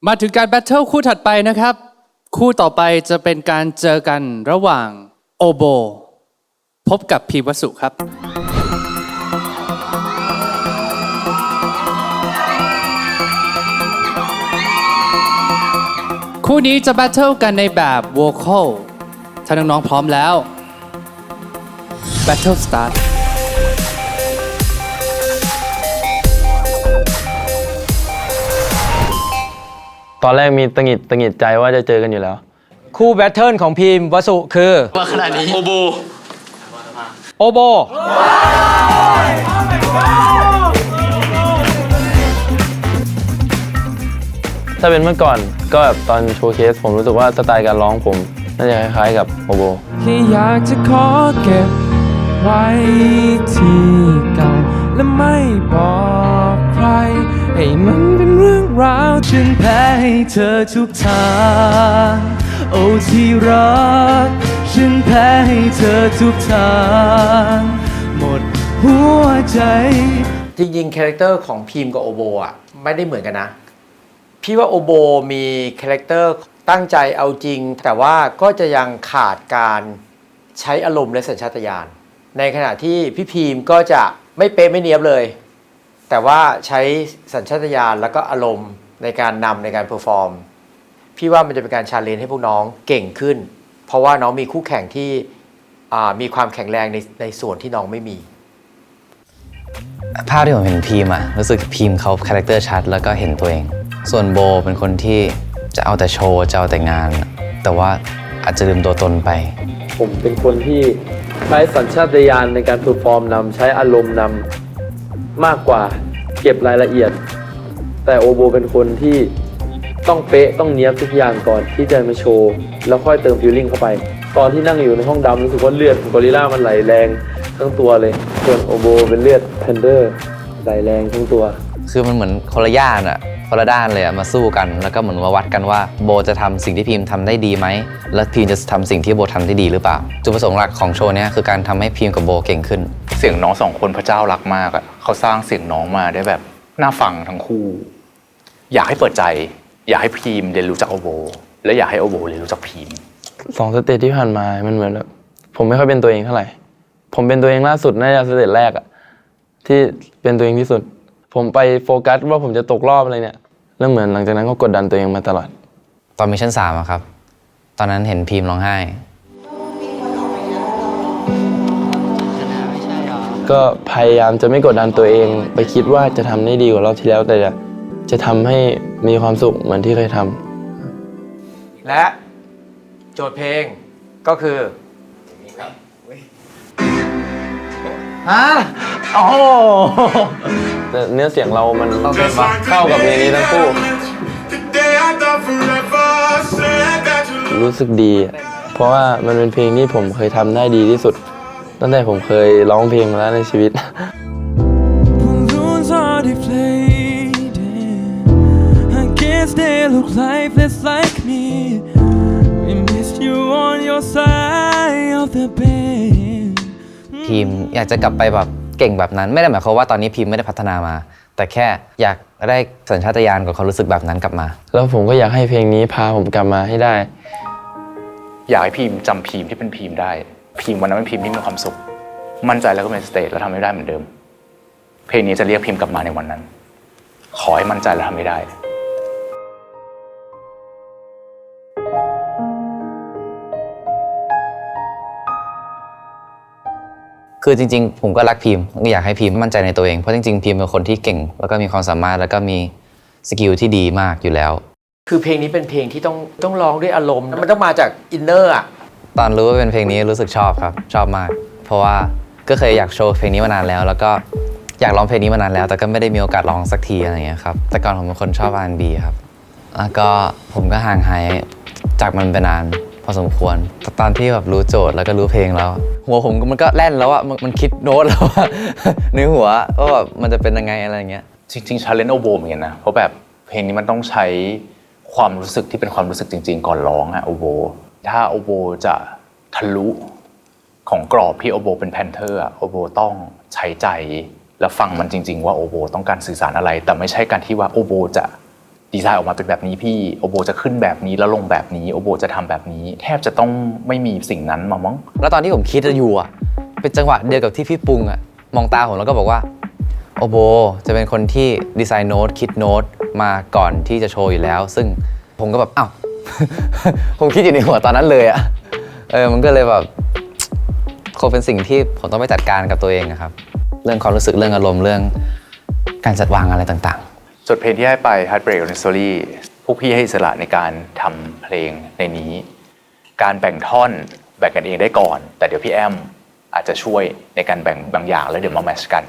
มาถึงการแบทเทิลคู่ถัดไปนะครับคู่ต่อไปจะเป็นการเจอกันระหว่างโอโบพบกับพีวสุครับคู่นี้จะแบทเทิลกันในแบบโวคอลถ้าน้องๆพร้อมแล้วแบทเทิลสตาร์ทตอนแรกมีตังหิดใจว่าจะเจอกันอยู่แล้วคู่แบทเทิลของพีมวสุคือว่าขนาดนี้โอโบถ้าเป็นเมื่อก่อนก็แบบตอนโชว์เคสผมรู้สึกว่าสไตล์การร้องผมน่าจะคล้ายๆกับโอโบแค่อยากจะขอเก็บไว้ที่เก่าและไม่บอกใครให้มันเป็นเรื่องราวฉันแพ้ให้เธอทุกทางโอ้ที่รักฉันแพ้ให้เธอทุกทางหมดหัวใจจริงๆคาแรคเตอร์ของพีมกับโอโบอ่ะไม่ได้เหมือนกันนะพี่ว่าโอโบมีคาแรคเตอร์ตั้งใจเอาจริงแต่ว่าก็จะยังขาดการใช้อารมณ์และสัญชาตญาณในขณะที่พี่พีมก็จะไม่เป๊ะไม่เนียบเลยแต่ว่าใช้สัญชาตญาณแล้วก็อารมณ์ในการนำในการเพอร์ฟอร์มพี่ว่ามันจะเป็นการชาเลนจ์ให้พวกน้องเก่งขึ้นเพราะว่าน้องมีคู่แข่งที่มีความแข็งแรงในส่วนที่น้องไม่มีภาพที่ผมเห็นพีมอะรู้สึกพีมเขาคาแรคเตอร์ชัดแล้วก็เห็นตัวเองส่วนโบเป็นคนที่จะเอาแต่โชว์จะเอาแต่งานแต่ว่าอาจจะลืมตัวตนไปผมเป็นคนที่ใช้สัญชาตญาณในการเพอร์ฟอร์มนำใช้อารมณ์นำมากกว่าเก็บรายละเอียดแต่โอโบเป็นคนที่ต้องเป๊ะต้องเนี้ยบทุกอย่างก่อนที่จะมาโชว์แล้วค่อยเติมฟีลลิ่งเข้าไปตอนที่นั่งอยู่ในห้องดำรู้สึกว่าเลือดของกอริลลามันไหลแรงทั้งตัวเลยส่วนโอโบเป็นเลือดแพนเดอร์ไหลแรงทั้งตัวคือมันเหมือนคนละย่านอะคนละด้านเลยอะมาสู้กันแล้วก็เหมือนมาวัดกันว่าโบจะทำสิ่งที่พีมทำได้ดีไหมแล้วพีมจะทำสิ่งที่โบทำได้ดีหรือเปล่าจุดประสงค์หลักของโชว์นี้คือการทำให้พีมกับโบเก่งขึ้นเสียงน้องสองคนพระเจ้ารักมากอะเขาสร้างเสียงน้องมาได้แบบน่าฟังทั้งคู่อยากให้เปิดใจอยากให้พีมเรียนรู้จักโอโบและอยากให้โอโบเรียนรู้จักพีม2 สเตจที่ผ่านมามันเหมือนแบบผมไม่ค่อยเป็นตัวเองเท่าไหร่ผมเป็นตัวเองล่าสุดน่าจะสเตจแรกอะที่เป็นตัวเองที่สุดผมไปโฟกัสว่าผมจะตกรอบอะไรเนี่ยแล้วเหมือนหลังจากนั้นก็กดดันตัวเองมาตลอดตอนมิชชั่น3อะครับตอนนั้นเห็นพีมร้องไห้ก็พยายามจะไม่กดดันตัวเองไปคิดว่าจะทำได้ดีกว่ารอบที่แล้วแต่จะทำให้มีความสุขเหมือนที่เคยทำและโจทย์เพลงก็คือฮะโอ้แต่เนื้อเสียงเรามันเข้ากับเพลงนี้ทั้งคู่รู้สึกดีเพราะว่ามันเป็นเพลงที่ผมเคยทำได้ดีที่สุดตั้งแต่ผมเคยร้องเพลงมาแล้วในชีวิตพีมอยากจะกลับไปแบบเก่งแบบนั้นไม่ได้หมายความว่าตอนนี้พีมไม่ได้พัฒนามาแต่แค่อยากได้สัญชาตญาณกับความรู้สึกแบบนั้นกลับมาแล้วผมก็อยากให้เพลงนี้พาผมกลับมาให้ได้อยากให้พีมจำพีมที่เป็นพีมได้พีมวันนั้นเป็นพีมที่มีความสุขมั่นใจแล้วก็เป็นสเตจแล้วทำให้ได้เหมือนเดิมเพลงนี้จะเรียกพีมกลับมาในวันนั้นขอให้มั่นใจแล้วทำให้ได้คือจริงๆผมก็รักพีมก็อยากให้พีมมั่นใจในตัวเองเพราะจริงๆพีมเป็นคนที่เก่งแล้วก็มีความสามารถแล้วก็มีสกิลที่ดีมากอยู่แล้วคือเพลงนี้เป็นเพลงที่ต้องร้องด้วยอารมณ์มันต้องมาจากอินเนอร์อะตอนรู้ว่าเป็นเพลงนี้รู้สึกชอบครับชอบมากเพราะว่าก็เคยอยากโชว์เพลงนี้มานานแล้วแล้วก็อยากร้องเพลงนี้มานานแล้วแต่ก็ไม่ได้มีโอกาสร้องสักทีอะไรอย่างเงี้ยครับแต่ก่อนผมเป็นคนชอบ R&B ครับแล้วก็ผมก็ห่างหายจากมันไปนานพอสมควรตอนที่แบบรู้โจทย์แล้วก็รู้เพลงแล้วหัวผมมันก็แล่นแล้วอะมันคิดโน้ตแล้วว่าในหัวว่าแบบมันจะเป็นยังไงอะไรเงี้ยจริงๆชาเลนจ์โอโบเหมือนกันนะเพราะแบบเพลงนี้มันต้องใช้ความรู้สึกที่เป็นความรู้สึกจริงๆก่อนร้องอะโอโบถ้าโอโบจะทะลุของกรอบที่โอโบเป็นแพนเทอร์โอโบต้องใช้ใจแล้วฟังมันจริงๆว่าโอโบต้องการสื่อสารอะไรแต่ไม่ใช่การที่ว่าโอโบจะ ดีไซน์ออกมาเป็นแบบนี้พี่โอโบจะขึ้นแบบนี้แล้วลงแบบนี้โอโบจะทำแบบนี้แทบจะต้องไม่มีสิ่งนั้นมามั้ง แล้วตอนที่ผมคิดอยู่อ่ะเป็นจังหวะเดียวกับที่พี่ปุงอ่ะมองตาผมแล้วก็บอกว่าโอโบจะเป็นคนที่ดีไซน์โน้ตคิดโน้ตมาก่อนที่จะโชว์อยู่แล้ว ซึ่งผมก็แบบอ้าว ผมคิดอยู่ในหัวตอนนั้นเลยอ่ะมันก็เลยแบบคงเป็นสิ่งที่ผมต้องไปจัดการกับตัวเองนะครับเรื่องความรู้สึกเรื่องอารมณ์เรื่องการจัดวางอะไรต่างๆ ส่วนเพลงที่ให้ไป Heartbreak on Story พวกพี่ให้อิสระในการทำเพลงในนี้ การแบ่งท่อนแบ่งกันเองได้ก่อน แต่เดี๋ยวพี่แอมอาจจะช่วยในการแบ่งบางอย่างแล้วเดี๋ยวมาแมทช์กัน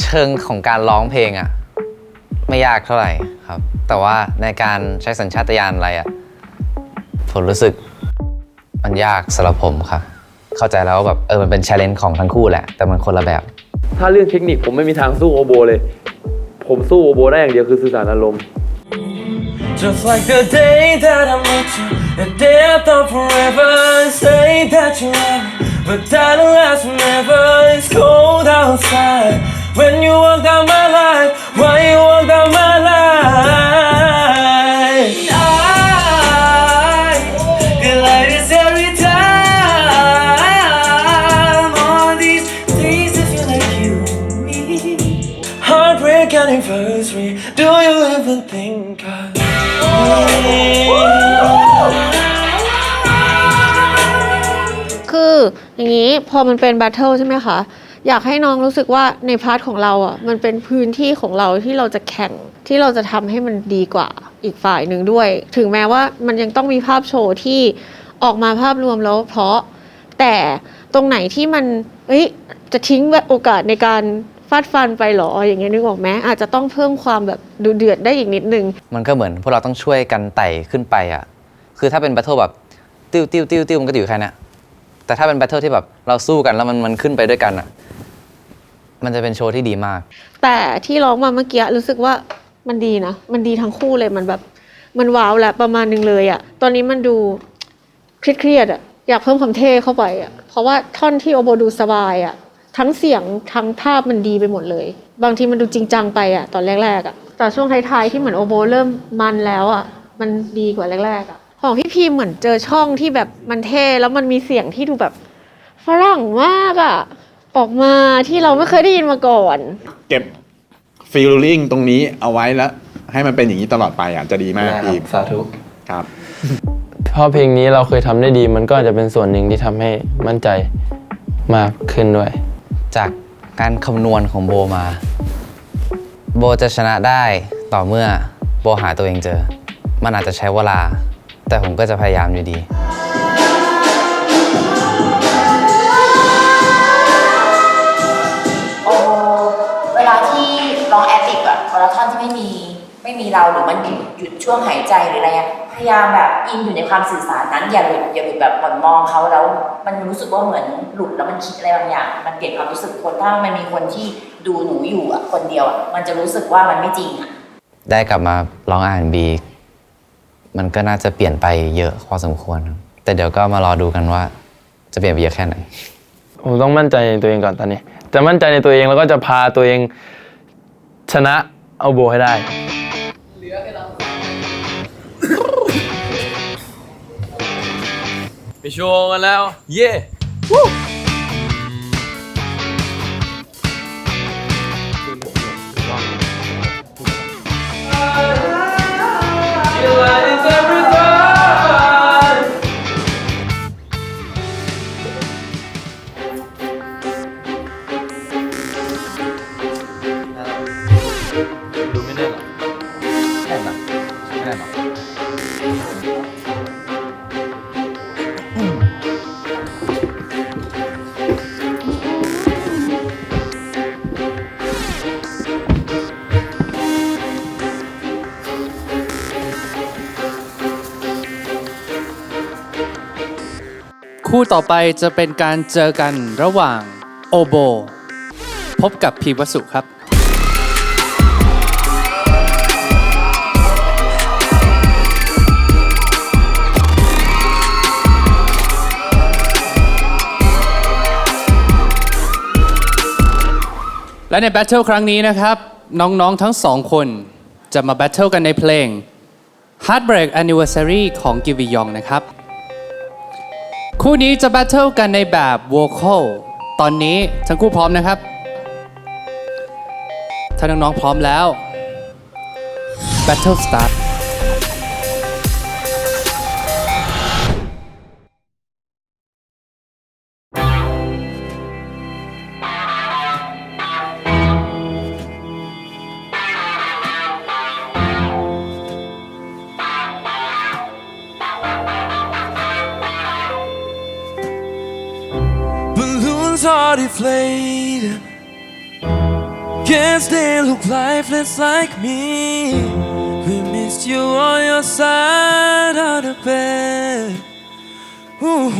เชิงของการร้องเพลงอ่ะไม่ยากเท่าไหร่ครับ แต่ว่าในการใช้สัญชาตญาณอะไรอ่ะผมรู้สึกมันยากสำหรับผมครับ เข้าใจแล้วแบบมันเป็น challenge ของทั้งคู่แหละ แต่มันคนละแบบ ถ้าเรื่องเทคนิคผมไม่มีทางสู้โอโบเลย ผมสู้โอโบได้อย่างเดียวคือสื่อสารอารมณ์ Just like the day that I met you, the day I thought forever. Say that you love me, but that'll last forever. It's cold outside when you walk down my life. Why you walk down my life? I feel like this every time. On these days I feel like you and me. Heartbreak anniversary. Do you ever think of me? คืออย่างนี้พอมันเป็นแบทเทิลใช่ไหมคะอยากให้น้องรู้สึกว่าในพาร์ทของเราอ่ะมันเป็นพื้นที่ของเราที่เราจะแข่งที่เราจะทำให้มันดีกว่าอีกฝ่ายหนึ่งด้วย ถึงแม้ว่ามันยังต้องมีภาพโชว์ที่ออกมาภาพรวมแล้วเพราะแต่ตรงไหนที่มันจะทิ้งโอกาสในการฟาดฟันไปหรออย่างเงี้ยนึกออกไหมอาจจะต้องเพิ่มความแบบดูเดือดได้อีกนิดนึงมันก็เหมือนพวกเราต้องช่วยกันไต่ขึ้นไปอ่ะคือถ้าเป็นแบทเทิลแบบติ้วมันก็อยู่แค่นี้แต่ถ้าเป็นแบทเทิลที่แบบเราสู้กันแล้วมันขึ้นไปด้วยกันอ่ะมันจะเป็นโชว์ที่ดีมากแต่ที่ร้องมาเมื่อกี้รู้สึกว่ามันดีนะมันดีทั้งคู่เลยมันแบบมันว้าวแหละประมาณนึงเลยอ่ะตอนนี้มันดูเครียดอ่ะอยากเพิ่มความเท่เข้าไปอ่ะเพราะว่าท่อนที่โอโบดูสบายอ่ะทั้งเสียงทั้งภาพมันดีไปหมดเลยบางทีมันดูจริงจังไปอ่ะตอนแรกๆอ่ะแต่ช่วงท้ายๆที่เหมือนโอโบเริ่มมันแล้วอ่ะมันดีกว่าแรกๆอ่ะของพี่พีเหมือนเจอช่องที่แบบมันเท่แล้วมันมีเสียงที่ดูแบบฝรั่งมากอ่ะออกมาที่เราไม่เคยได้ยินมาก่อนเก็บฟีลลิ่งตรงนี้เอาไว้แล้วให้มันเป็นอย่างนี้ตลอดไปจะดีมากอีกสาธุครับ เพราะเพลงนี้เราเคยทำได้ดีมันก็จะเป็นส่วนหนึ่งที่ทำให้มั่นใจมากขึ้นด้วยจากการคำนวณของโบมาโบจะชนะได้ต่อเมื่อโบหาตัวเองเจอมันอาจจะใช้เวลาแต่ผมก็จะพยายามอยู่ดีเวลาที่ร้องแอดลิบอะเวลาท่อนที่ไม่มีเราหรือมันหยุดช่วงหายใจหรืออะไรเงี้ยพยายามแบบอินอยู่ในความสื่อสารนั้นอย่าหลุดแบบเหมือนมองเขาแล้วมันรู้สึกว่าเหมือนหลุดแล้วมันคิดอะไรบางอย่างมันเปลี่ยนความรู้สึกคนถ้ามันมีคนที่ดูหนูอยู่อะคนเดียวอะมันจะรู้สึกว่ามันไม่จริงอะได้กลับมาร้อง R&B มันก็น่าจะเปลี่ยนไปเยอะพอสมควรแต่เดี๋ยวก็มารอดูกันว่าจะเปลี่ยนไปเยอะแค่ไหนผมต้องมั่นใจในตัวเองก่อนตอนนี้จะมั่นใจในตัวเองแล้วก็จะพาตัวเองชนะเอาโบให้ได้ไปโชว์กันแล้วเย้คู่ต่อไปจะเป็นการเจอกันระหว่างโอโบพบกับพีวสุครับและในแบทเทิลครั้งนี้นะครับน้องๆทั้งสองคน จะมาแบทเทิลกันในเพลง Heartbreak Anniversary ของกิวียองนะครับ คู่นี้จะแบทเทิลกันในแบบ vocal ตอนนี้ทั้งคู่พร้อมนะครับ ถ้าน้องๆพร้อมแล้ว Battle Start Balloons are deflated. Guess they look lifeless like me. We missed you on your side of the bed. Ooh,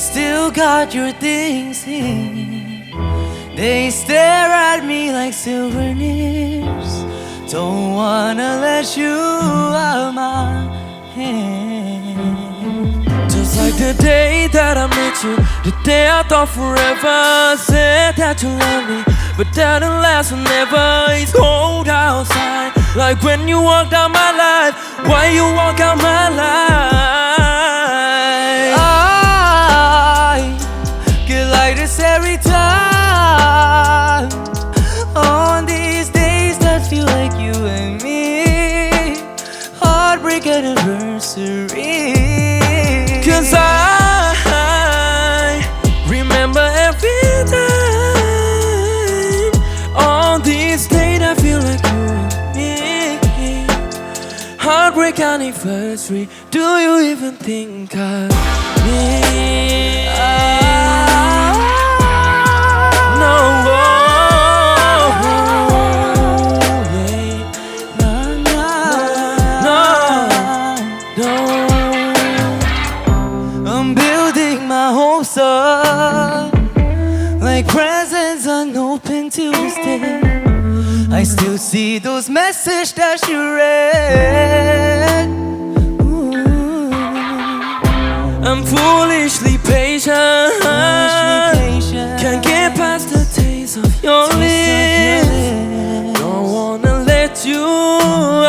still got your things here. They stare at me like souvenirs. Don't wanna let you out my hand. Just like the day that I met you, the day I thought forever. Said that you love me, but that didn't last forever. It's cold outside, like when you walked out my life. Why you walk out my life? I get like this every time. On these days that feel like you and me. Heartbreak anniversary. 'Cause I remember every time. On these days I feel like you and me. Heartbreak anniversary. Do you even think of me? No. I'm building my hopes up like presents unopened Tuesday. I still see those messages that you read. Ooh. I'm foolishly patient. Can't get past the taste of your lips. Don't wanna let you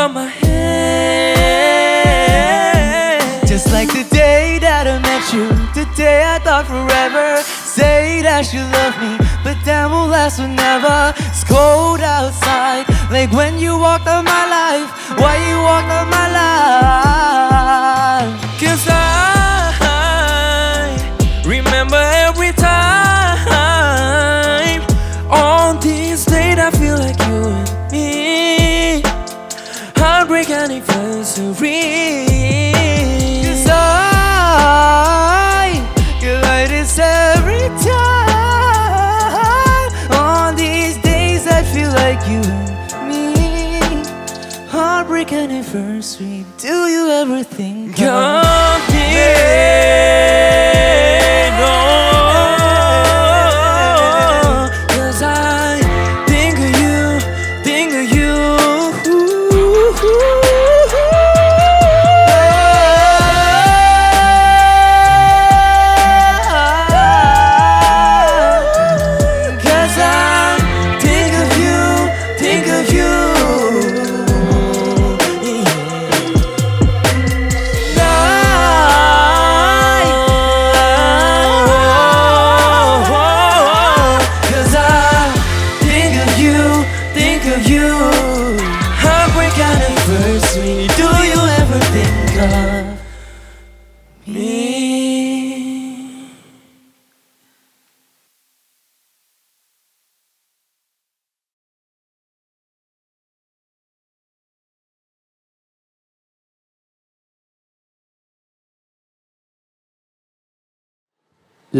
out my head. Just like the day that I met you, the day I thought forever. Say that you love me, but that won't last forever. It's cold outside, like when you walked out my life. Why you walked out my life? 'Cause I remember every time. On these days I feel like you and me. Heartbreak anniversary. 'Cause I get like this every time. On these days I feel like you and me. Heartbreak anniversary. Do you ever think of me? No. 'Cause I think of you, think of you. 'Cause I think of you, think of you. Cause I think of you, think of you. Heartbreak anniversary. Do you ever think of me?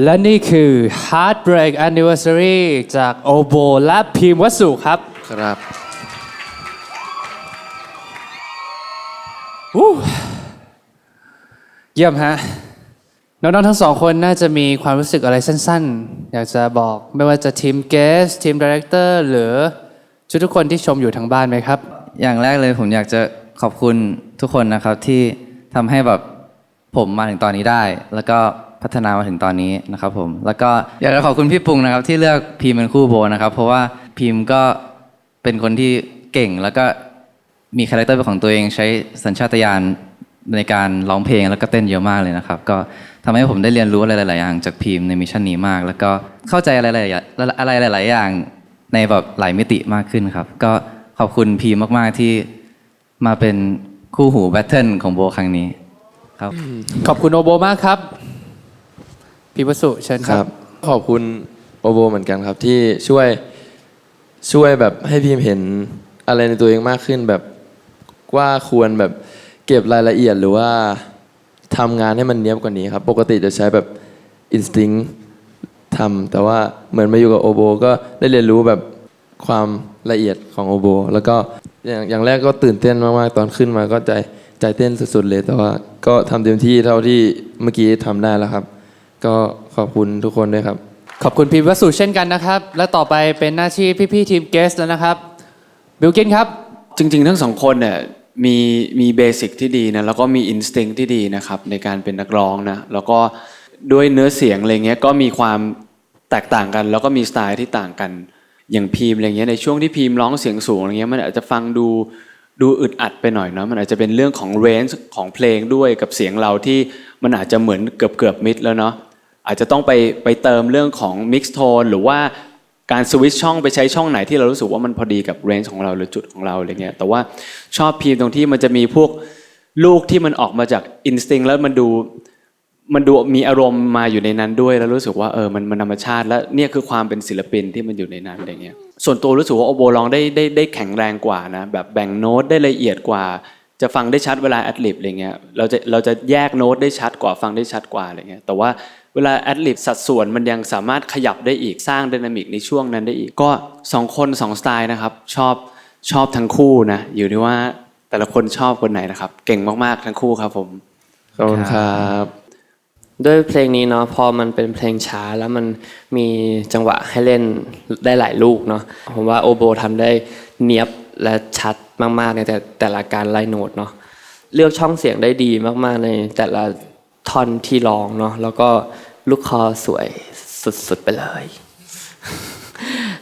และนี่คือ Heartbreak Anniversary จากโอโบและพีมวสุครับ ครับ เยี่ยมฮะ น้องๆทั้งสองคนน่าจะมีความรู้สึกอะไรสั้นๆ อยากจะบอกไม่ว่าจะทีมเกสทีมดีเรคเตอร์หรือทุกคนที่ชมอยู่ทางบ้านไหมครับ อย่างแรกเลยผมอยากจะขอบคุณทุกคนนะครับที่ทำให้แบบผมมาถึงตอนนี้ได้ แล้วก็พัฒนามาถึงตอนนี้นะครับผมแล้วก็อยากจะขอบคุณพี่ปุงนะครับที่เลือกพีมเป็นคู่โบนะครับเพราะว่าพีมก็เป็นคนที่ เก่งแล้วก็มีคาแรคเตอร์เป็นของตัวเองใช้สัญชาตญาณในการร้องเพลงแล้วก็เต้นเยอะมากเลยนะครับก็ทำให้ผมได้เรียนรู้อะไรหลายๆอย่างจากพีมในมิชชั่นนี้มากแล้วก็เข้าใจอะไรหลายๆอย่างในแบบหลายมิติมากขึ้นครับก็ขอบคุณพีมมากๆที่มาเป็นคู่หูแบทเทิลของโบครั้งนี้ครับ ขอบคุณโอโบมากครับพี่วสุเชิญครับ ขอบคุณโอโบเหมือนกันครับที่ช่วยแบบให้พิมเห็นอะไรในตัวเองมากขึ้นแบบว่าควรแบบเก็บรายละเอียดหรือว่าทำงานให้มันเนียบกว่านี้ครับปกติจะใช้แบบอินสติ้งทำแต่ว่าเหมือนมาอยู่กับโอโบก็ได้เรียนรู้แบบความละเอียดของโอโบแล้วก็อย่างแรกก็ตื่นเต้นมากๆตอนขึ้นมาก็ใจเต้นสุดๆเลยแต่ว่าก็ทำเต็มที่เท่าที่เมื่อกี้ทำได้แล้วครับก็ขอบคุณทุกคนด้วยครับ ขอบคุณพีมวสุเช่นกันนะครับและต่อไปเป็นหน้าที่พี่ๆทีมเกสแล้วนะครับบิลกินครับ จริงๆทั้งสองคนเนี่ยมีเบสิกที่ดีนะแล้วก็มีอินสติ้งที่ดีนะครับในการเป็นนักร้องนะแล้วก็ด้วยเนื้อเสียงอะไรเงี้ยก็มีความแตกต่างกันแล้วก็มีสไตล์ที่ต่างกันอย่างพีมอะไรเงี้ยในช่วงที่พีมร้องเสียงสูงอะไรเงี้ยมันอาจจะฟังดูอึดอัดไปหน่อยเนาะมันอาจจะเป็นเรื่องของเรนจ์ของเพลงด้วยกับเสียงเราที่มันอาจจะเหมือนเกือบมิดแล้วเนาะอาจจะต้องไปเติมเรื่องของมิกซ์โทนหรือว่าการสวิตช์ช่องไปใช้ช่องไหนที่เรารู้สึกว่ามันพอดีกับเรนจ์ของเราหรือจุดของเราอะไรเงี้ยแต่ว่าชอบพีมตรงที่มันจะมีพวกลูกที่มันออกมาจากอินสติ้งแล้วมันดูมีอารมณ์มาอยู่ในนั้นด้วยแล้วรู้สึกว่ามันธรรมชาติและเนี่ยคือความเป็นศิลปินที่มันอยู่ในนั้นอะไรเงี้ยส่วนตัวรู้สึกว่าโอโบร้องได้แข็งแรงกว่านะแบบแบ่งโน้ตได้ละเอียดกว่าจะฟังได้ชัดเวลาแอดลิบอะไรเงี้ยเราจะแยกโน้ตได้ชัดกว่าฟังได้ชัดกว่าอะไรเงี้ยแต่ว่าเวลาแอดลิบสัดส่วนมันยังสามารถขยับได้อีกสร้างไดนามิกในช่วงนั้นได้อีกก็2 คน2 สไตล์นะครับชอบทั้งคู่นะอยู่ที่ว่าแต่ละคนชอบคนไหนนะครับเก่งมากๆทั้งคู่ครับผมขอบคุณครับด้วยเพลงนี้เนาะพอมันเป็นเพลงช้าแล้วมันมีจังหวะให้เล่นได้หลายลูกเนาะผมว่าโอโบทำได้เนียบและชัดมากๆในแต่ละการไล่โน้ตเนาะเลือกช่องเสียงได้ดีมากๆในแต่ละท่อนที่ร้องเนาะแล้วก็ลูกคอสวยสุดๆไปเลย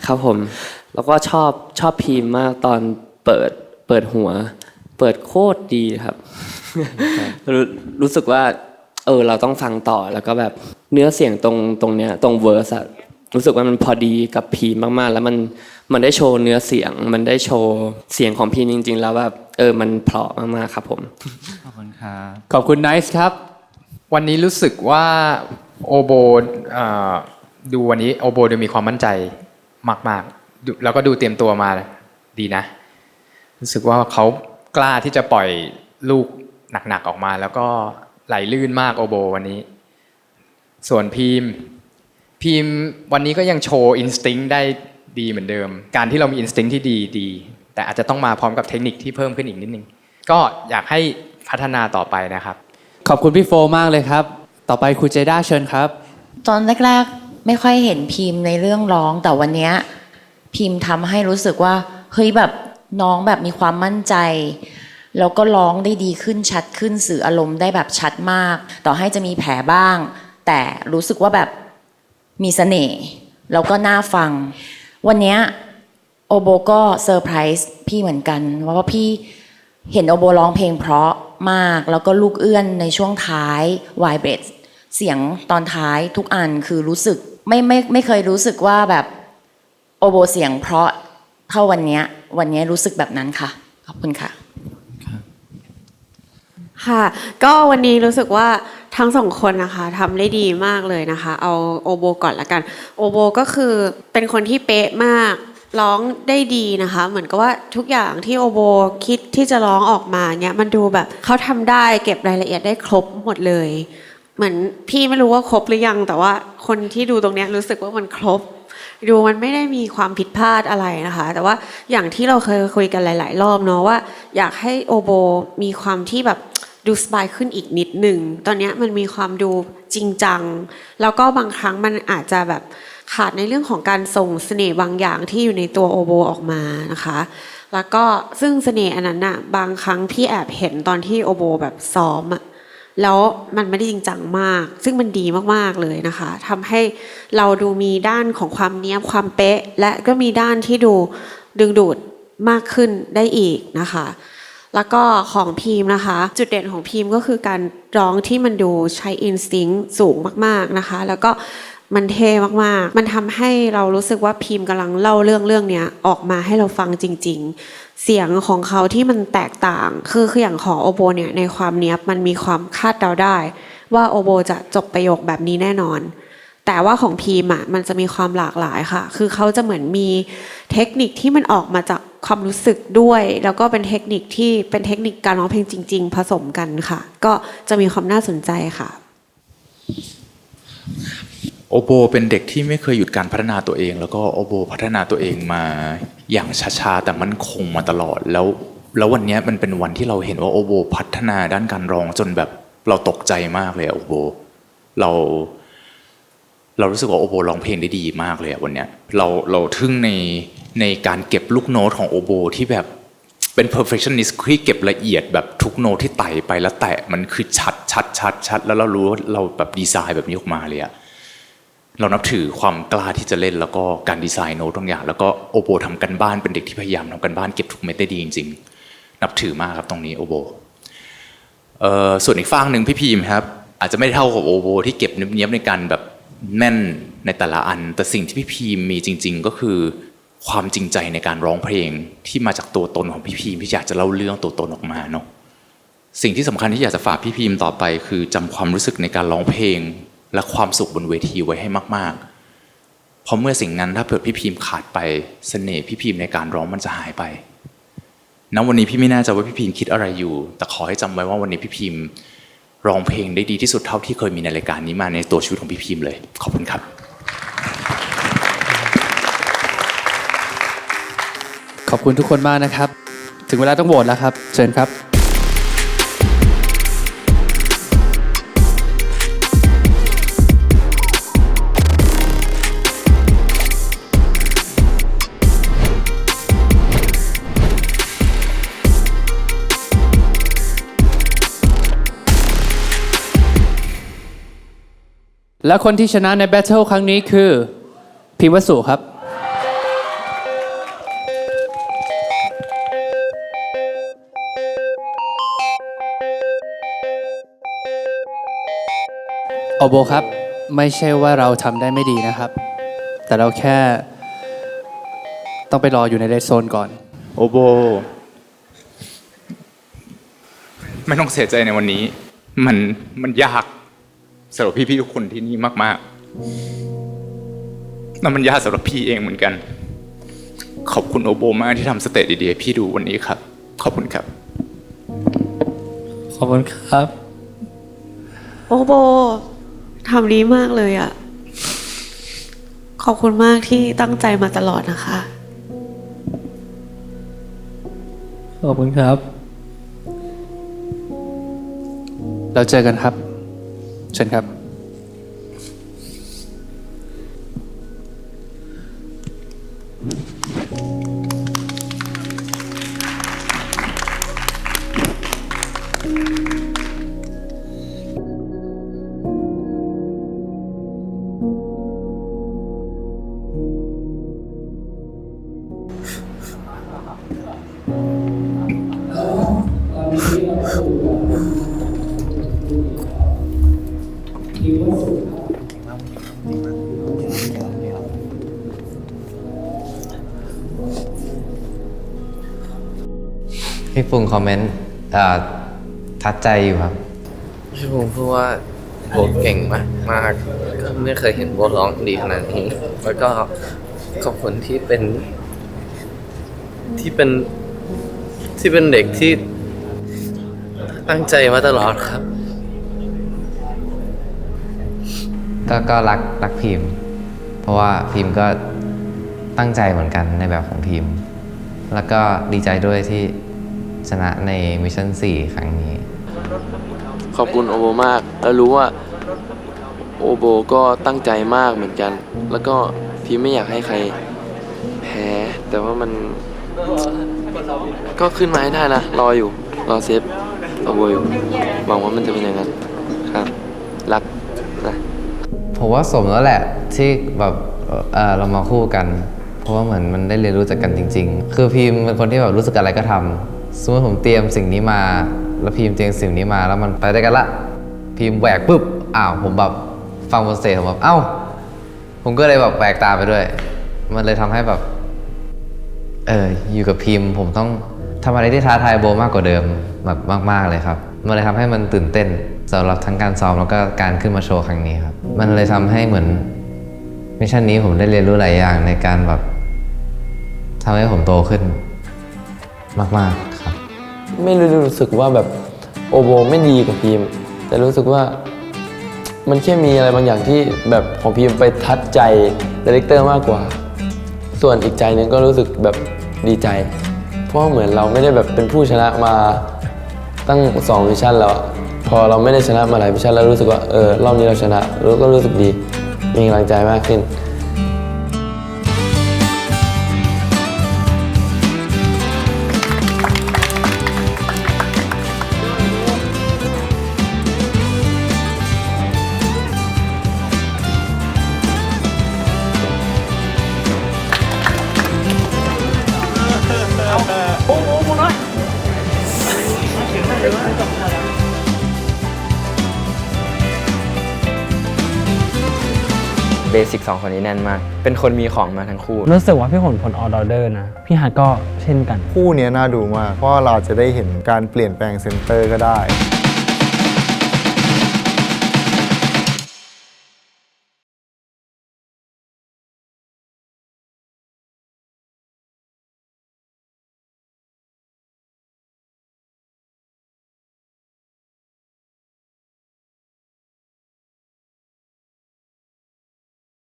ครับผมแล้วก็ชอบพีมมากตอนเปิดหัวเปิดโคตรดีครับ รู้สึกว่าเราต้องฟังต่อแล้วก็แบบเนื้อเสียงตรงเนี้ยตรงเวอร์สอะรู้สึกว่ามันพอดีกับพีมมากๆแล้วมันได้โชว์เนื้อเสียงมันได้โชว์เสียงของพีมจริงๆแล้วแบบมันเพราะมากๆครับผมขอบคุณครับ ขอบคุณไนซ์ครับ วันนี้รู้สึกว่าโอโบดูวันนี้โอโบดูมีความมั่นใจมากๆแล้วก็ดูเตรียมตัวมาดีนะรู้สึกว่าเขากล้าที่จะปล่อยลูกหนักๆออกมาแล้วก็ไหลลื่นมากโอโบวันนี้ส่วนพีมวันนี้ก็ยังโชว์อินสติ้งได้ดีเหมือนเดิมการที่เรามีอินสติ้งที่ดีแต่อาจจะต้องมาพร้อมกับเทคนิคที่เพิ่มขึ้นอีกนิดนึงก็อยากให้พัฒนาต่อไปนะครับขอบคุณพี่โฟมากเลยครับต่อไปครูเจด้าเชิญครับตอนแรกๆไม่ค่อยเห็นพิมพ์ในเรื่องร้องแต่วันนี้พิมพ์ทำให้รู้สึกว่าเฮ้ยแบบน้องแบบมีความมั่นใจแล้วก็ร้องได้ดีขึ้นชัดขึ้นสื่ออารมณ์ได้แบบชัดมากต่อให้จะมีแผลบ้างแต่รู้สึกว่าแบบมีเสน่ห์แล้วก็น่าฟังวันนี้โอโบก็เซอร์ไพรส์พี่เหมือนกันว่าพี่เห็นโอโบร้องเพลงเพราะมากแล้วก็ลูกเอื้อนในช่วงท้ายไวเบรดเสียงตอนท้ายทุกอันคือรู้สึกไม่เคยรู้สึกว่าแบบโอโบเสียงเพราะเท่าวันนี้รู้สึกแบบนั้นค่ะขอบคุณค่ะค่ะก็วันนี้รู้สึกว่าทั้งสองคนนะคะทำได้ดีมากเลยนะคะเอาโอโบก่อนละกันโอโบก็คือเป็นคนที่เป๊ะมากร้องได้ดีนะคะเหมือนกับว่าทุกอย่างที่โอโบคิดที่จะร้องออกมาเนี่ยมันดูแบบเขาทำได้เก็บรายละเอียดได้ครบหมดเลยเหมือนพี่ไม่รู้ว่าครบหรือยังแต่ว่าคนที่ดูตรงนี้รู้สึกว่ามันครบดูมันไม่ได้มีความผิดพลาดอะไรนะคะแต่ว่าอย่างที่เราเคยคุยกันหลายๆรอบเนาะว่าอยากให้โอโบมีความที่แบบดูสบายขึ้นอีกนิดหนึ่งตอนนี้มันมีความดูจริงจังแล้วก็บางครั้งมันอาจจะแบบขาดในเรื่องของการส่งเสน่ห์บางอย่างที่อยู่ในตัวโอโบออกมานะคะแล้วก็ซึ่งเสน่ห์อันนั้นน่ะบางครั้งพี่แอบเห็นตอนที่โอโบแบบซ้อมอะแล้วมันไม่ได้จริงจังมากซึ่งมันดีมากๆเลยนะคะทำให้เราดูมีด้านของความเนียบความเป๊ะและก็มีด้านที่ดูดึงดูด มากขึ้นได้อีกนะคะแล้วก็ของพีมนะคะจุดเด่นของพีมก็คือการร้องที่มันดูใช้อินสติ้งสูงมากๆนะคะแล้วก็มันเท่มากๆมันทำให้เรารู้สึกว่าพีมกำลังเล่าเรื่องเนี้ยออกมาให้เราฟังจริงๆเสียงของเขาที่มันแตกต่างคืออย่างของโอโบเนี่ยในความเนี้ยมันมีความคาดเดาได้ว่าโอโบจะจบประโยคแบบนี้แน่นอนแต่ว่าของพีมมันจะมีความหลากหลายค่ะคือเขาจะเหมือนมีเทคนิคที่มันออกมาจากความรู้สึกด้วยแล้วก็เป็นเทคนิคที่เป็นเทคนิคการร้องเพลงจริงๆผสมกันค่ะก็จะมีความน่าสนใจค่ะโอโบเป็นเด็กที่ไม่เคยหยุดการพัฒนาตัวเอง แล้วก็โอโบพัฒนาตัวเองมาอย่างช้าๆแต่มั่นคงมาตลอดแล้ววันนี้มันเป็นวันที่เราเห็นว่าโอโบพัฒนาด้านการร้องจนแบบเราตกใจมากเลยโอโบเรารู้สึกว่าโอโบร้องเพลงได้ดีมากเลยวันเนี้ยเราทึ่งในการเก็บลูกโน้ตของโอโบที่แบบเป็น perfectionist ที่เก็บละเอียดแบบทุกโน้ตที่ไต่ไปแล้วแตะมันคือชัดแล้วเรารู้ว่าเราแบบดีไซน์แบบนี้ออกมาเลยอะเรานับถือความกล้าที่จะเล่นแล้วก็การดีไซน์โน้ตบางอย่างแล้วก็โอโบทำกันบ้านเป็นเด็กที่พยายามทำกันบ้านเก็บทุกเม็ดได้ดีจริงๆนับถือมากครับตรงนี้โอโบส่วนอีกฝั่งหนึ่งพี่พีมครับอาจจะไม่เท่ากับโอโบที่เก็บเนี้ยบในการแบบแม่นในแต่ละอันแต่สิ่งที่พี่พีมมีจริงๆก็คือความจริงใจในการร้องเพลงที่มาจากตัวตนของพี่พีมที่อยากจะเล่าเรื่องตัวตนออกมาเนาะสิ่งที่สำคัญที่อยากจะฝากพี่พีมต่อไปคือจำความรู้สึกในการร้องเพลงและความสุขบนเวทีไว้ให้มากๆเพราะเมื่อสิ่งนั้นถ้าเกิดพี่พีมขาดไปเสน่ห์พี่พีมในการร้องมันจะหายไปณวันนี้พี่ไม่แน่ใจว่าพี่พีมคิดอะไรอยู่แต่ขอให้จำไว้ว่าวันนี้พี่พีมร้องเพลงได้ดีที่สุดเท่าที่เคยมีในรายการนี้มาในตัวชีวิตของพี่พีมเลยขอบคุณครับขอบคุณทุกคนมากนะครับถึงเวลาต้องโหวตแล้วครับเชิญครับและคนที่ชนะในแบทเทิลครั้งนี้คือพิมพ์วสุครับโอโบครับไม่ใช่ว่าเราทำได้ไม่ดีนะครับแต่เราแค่ต้องไปรออยู่ในเรดโซนก่อนโอโบไม่ต้องเสียใจในวันนี้มันยากสำหรับพี่ๆทุกคนที่นี่มากๆแล้วมันยากสำหรับพี่เองเหมือนกันขอบคุณโอโบมากที่ทำสเตจดีๆให้พี่ดูวันนี้ครับขอบคุณครับขอบคุณครับโอโบทำดีมากเลยอ่ะขอบคุณมากที่ตั้งใจมาตลอดนะคะขอบคุณครับเราเจอกันครับเชิญครับ พี่ปุงคอมเมนต์ทัดใจอยู่ครับพี่ปุงพูดว่าโบเก่งมากก็ไม่เคยเห็นโบร้องดีขนาดนี้แล้วก็ขอบคุณที่เป็นเด็กที่ตั้งใจมาตลอดครับก็รักพิมพ์เพราะว่าพิมพ์ก็ตั้งใจเหมือนกันในแบบของพิมพ์แล้วก็ดีใจด้วยที่ชนะในมิชชั่น 4 ครั้งนี้ขอบคุณโอโบมากแล้วรู้ว่าโอโบก็ตั้งใจมากเหมือนกันแล้วก็พี่ไม่อยากให้ใครแพ้แต่ว่ามันก็ขึ้นมาให้ได้นะรอเซฟโอโบอยู่หวังว่ามันจะเป็นอย่างนั้นครับรักนะผมว่าสมแล้วแหละที่แบบเรามาคู่กัน เพราะว่าเหมือนมันได้เรียนรู้จากกันจริง ๆ คือพีมเป็นคนที่แบบรู้สึกอะไรก็ทำสมมติผมเตรียมสิ่งนี้มาแล้วพีมเตรียมสิ่งนี้มาแล้วมันไปได้กันละพีมแหวกปุ๊บผมแบบฟังบนสเตจผมแบบผมก็เลยแบบแหวกตามไปด้วยมันเลยทำให้แบบอยู่กับพีมผมต้องทำอะไรที่ท้าทายโบมากกว่าเดิมแบบมากๆเลยครับมันเลยทำให้มันตื่นเต้นสำหรับทั้งการซ้อมแล้วก็การขึ้นมาโชว์ครั้งนี้ครับมันเลยทำให้เหมือนมิชชั่นนี้ผมได้เรียนรู้หลายอย่างในการแบบทำให้ผมโตขึ้นมากๆครับ ไม่รู้สึกว่าแบบโอโบไม่ดีกับพีมแต่รู้สึกว่ามันแค่มีอะไรบางอย่างที่แบบของพีมไปทัดใจดีเรคเตอร์มากกว่าส่วนอีกใจนึงก็รู้สึกแบบดีใจเพราะเหมือนเราไม่ได้แบบเป็นผู้ชนะมาตั้ง2มิชชั่นแล้วพอเราไม่ได้ชนะมาหลายมิชชั่นแล้วรู้สึกว่ารอบนี้เราชนะแล้วก็รู้สึกดีมีกำลังใจมากขึ้นเบสิก2คนนี้แน่นมากเป็นคนมีของมาทั้งคู่รู้สึกว่าพี่ผลออเดอร์นะพี่ฮัทก็เช่นกันคู่นี้น่าดูมากเพราะเราจะได้เห็นการเปลี่ยนแปลงเซนเตอร์ก็ได้